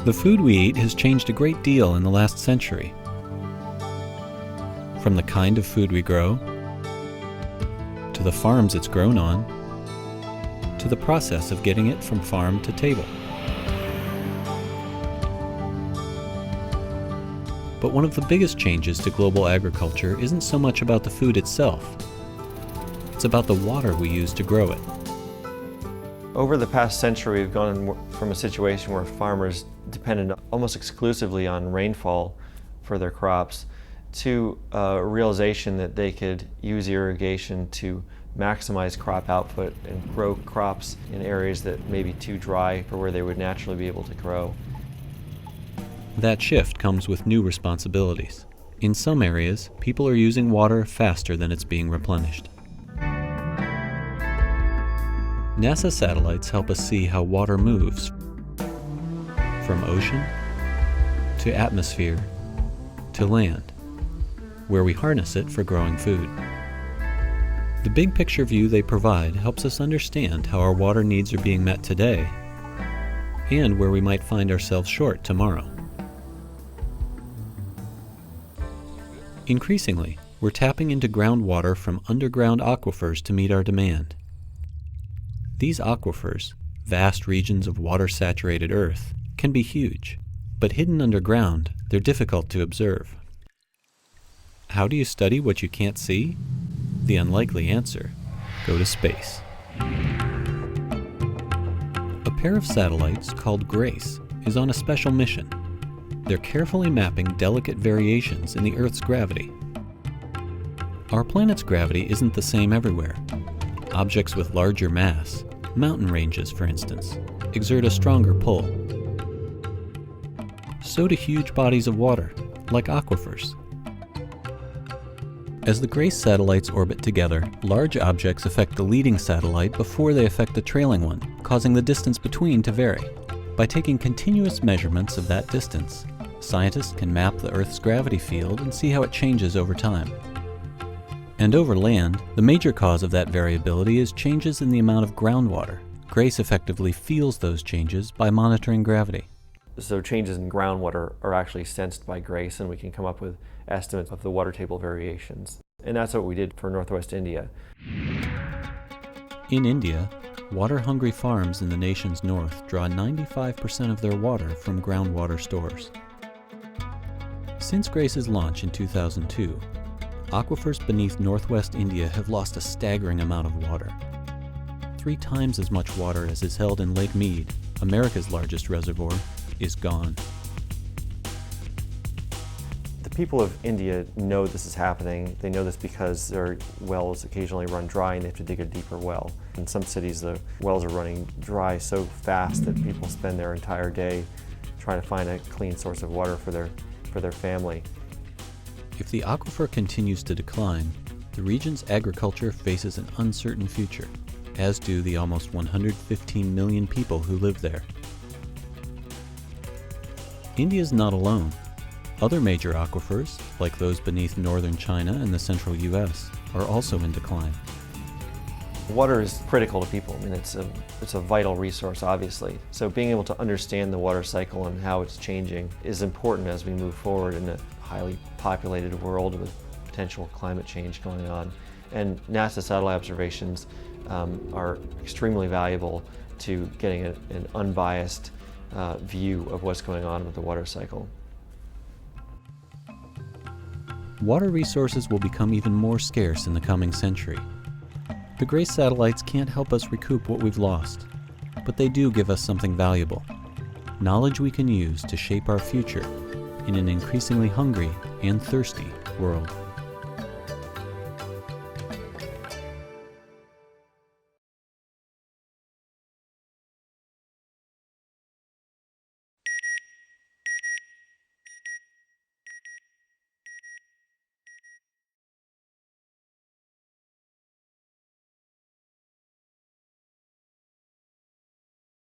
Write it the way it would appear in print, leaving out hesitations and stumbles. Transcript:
The food we eat has changed a great deal in the last century. From the kind of food we grow, to the farms it's grown on, to the process of getting it from farm to table. But one of the biggest changes to global agriculture isn't so much about the food itself. It's about the water we use to grow it. Over the past century, we've gone from a situation where farmers depended almost exclusively on rainfall for their crops to a realization that they could use irrigation to maximize crop output and grow crops in areas that may be too dry for where they would naturally be able to grow. That shift comes with new responsibilities. In some areas, people are using water faster than it's being replenished. NASA satellites help us see how water moves from ocean to atmosphere to land, where we harness it for growing food. The big picture view they provide helps us understand how our water needs are being met today and where we might find ourselves short tomorrow. Increasingly, we're tapping into groundwater from underground aquifers to meet our demand. These aquifers, vast regions of water-saturated earth, can be huge, but hidden underground, they're difficult to observe. How do you study what you can't see? The unlikely answer: go to space. A pair of satellites called GRACE is on a special mission. They're carefully mapping delicate variations in the Earth's gravity. Our planet's gravity isn't the same everywhere. Objects with larger mass, mountain ranges for instance, exert a stronger pull. So do huge bodies of water, like aquifers. As the GRACE satellites orbit together, large objects affect the leading satellite before they affect the trailing one, causing the distance between to vary. By taking continuous measurements of that distance, scientists can map the Earth's gravity field and see how it changes over time. And over land, the major cause of that variability is changes in the amount of groundwater. GRACE effectively feels those changes by monitoring gravity. So changes in groundwater are actually sensed by GRACE, and we can come up with estimates of the water table variations. And that's what we did for Northwest India. In India, water-hungry farms in the nation's north draw 95% of their water from groundwater stores. Since GRACE's launch in 2002, aquifers beneath northwest India have lost a staggering amount of water. 3 times as much water as is held in Lake Mead, America's largest reservoir, is gone. The people of India know this is happening. They know this because their wells occasionally run dry and they have to dig a deeper well. In some cities, the wells are running dry so fast that people spend their entire day trying to find a clean source of water for their family. If the aquifer continues to decline, the region's agriculture faces an uncertain future, as do the almost 115 million people who live there. India's not alone. Other major aquifers, like those beneath northern China and the central US, are also in decline. Water is critical to people. I mean, it's a vital resource, obviously. So being able to understand the water cycle and how it's changing is important as we move forward in a highly populated world with potential climate change going on. And NASA satellite observations are extremely valuable to getting an unbiased view of what's going on with the water cycle. Water resources will become even more scarce in the coming century. The GRACE satellites can't help us recoup what we've lost, but they do give us something valuable, knowledge we can use to shape our future in an increasingly hungry and thirsty world.